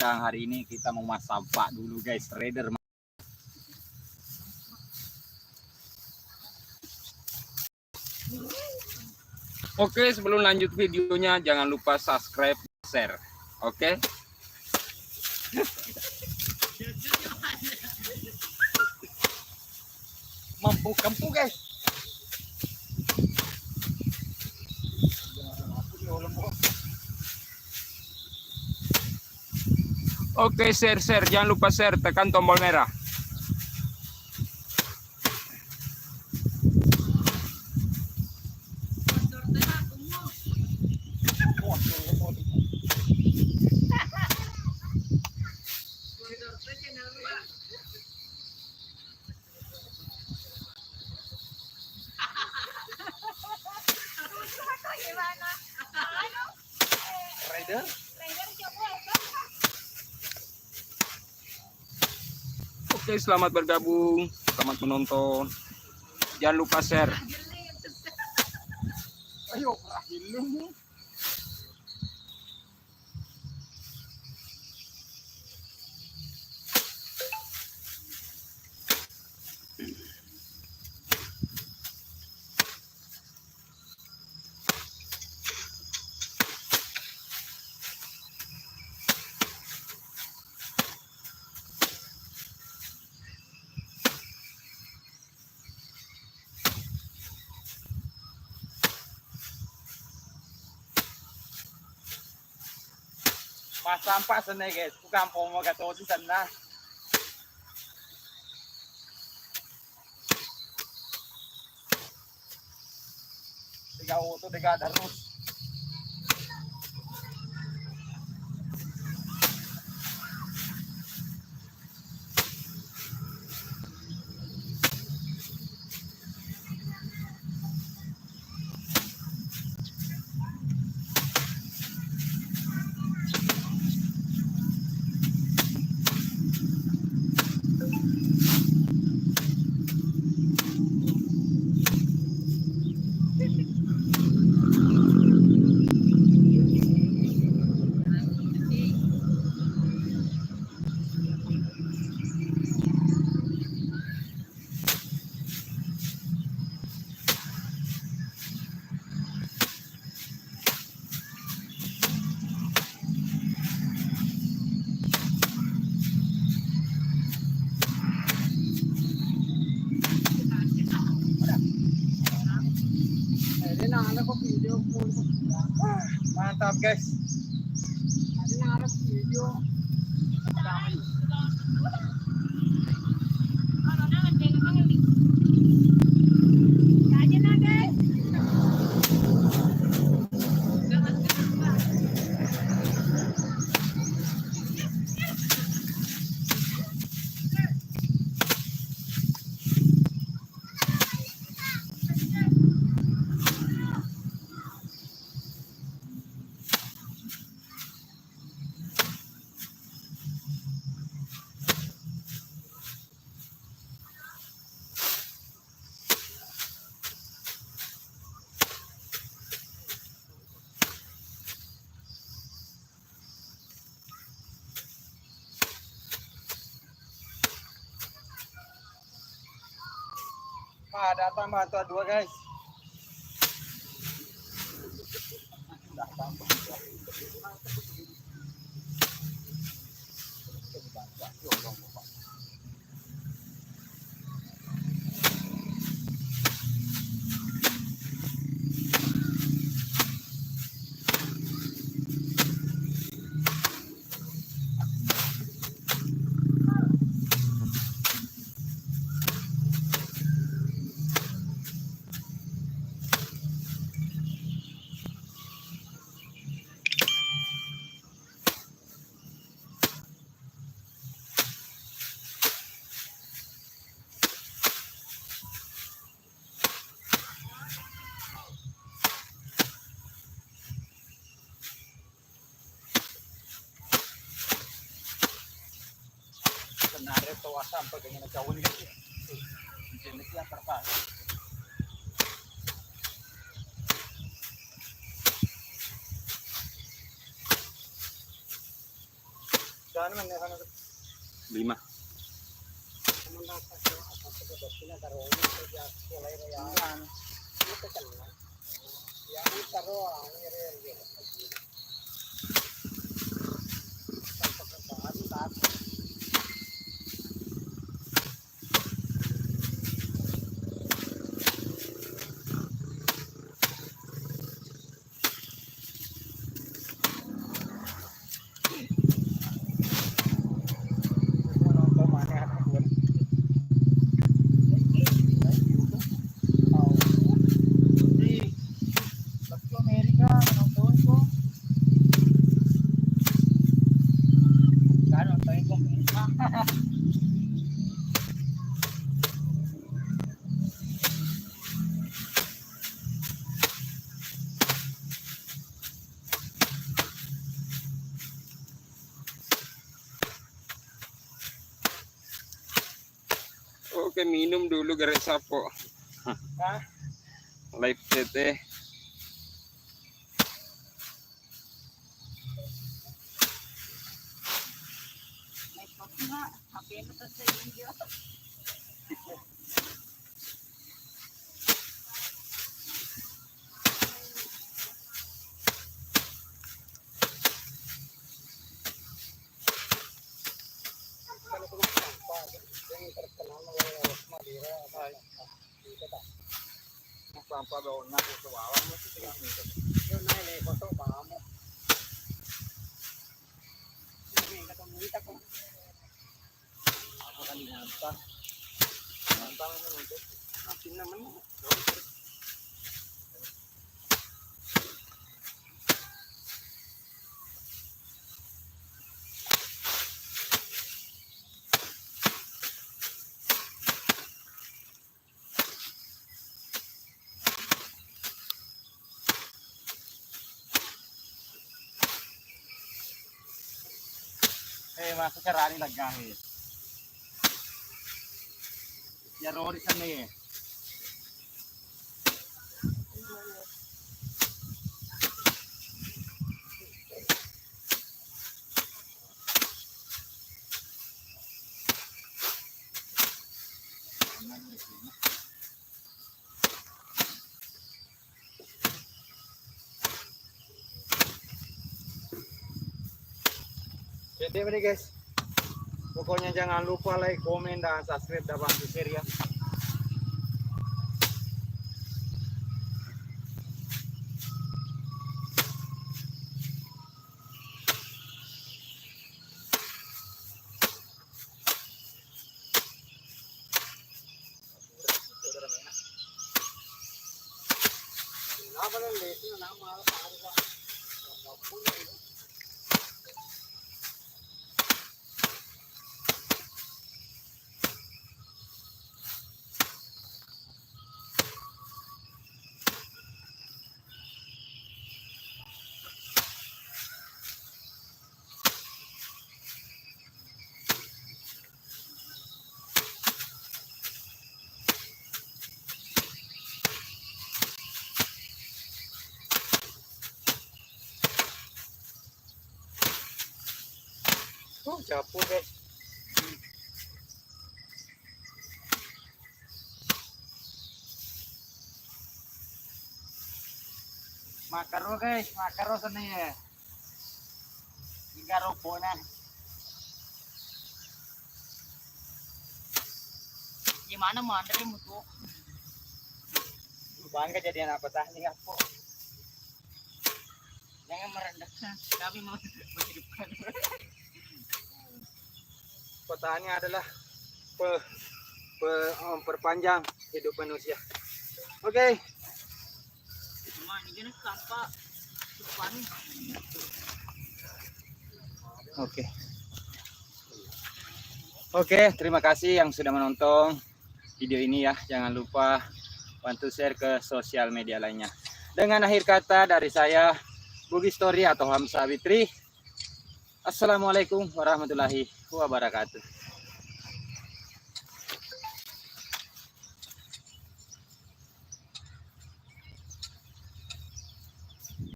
Hari ini kita mau mas sampah dulu guys, trader. Oke, sebelum lanjut videonya jangan lupa subscribe, share. Oke. Mampu kampu guys. Oke, share, jangan lupa share, tekan tombol merah. Oke, selamat bergabung, selamat menonton. Jangan lupa share. Ayo, mas sampah sana guys, bukan mau kata di sana. Tiga auto, tiga terus. Mantap guys. Ada narap video. Ada tambah tuh dua guys. Sampai dengan jauh ini jenis yang terpas. 5. Oke, minum dulu gara sapo. Live tete. Sampah bawah aku ke bawah mesti tidak minta. Yo naik foto kamu. Ini ketemu kita kok. Aku kan nyampah. Nyampah untuk asin namanya. Masuk carani lagahit. Ya rori sana ya. Jadi ini guys, pokoknya jangan lupa like, komen, dan subscribe, dan bantu share ya. Capur guys. Makaro guys, makaro sana ya. Tiga robonan. Gimana mau andre mutu? Bangga jadian apa tah nih aku. Jangan merendahkan, kami mau menghidupkan. Petani adalah perpanjang hidup manusia. Oke. Oke, terima kasih yang sudah menonton video ini ya. Jangan lupa bantu share ke sosial media lainnya. Dengan akhir kata dari saya, Bugi Story atau Hamsa Witri. Assalamualaikum warahmatullahi wabarakatuh.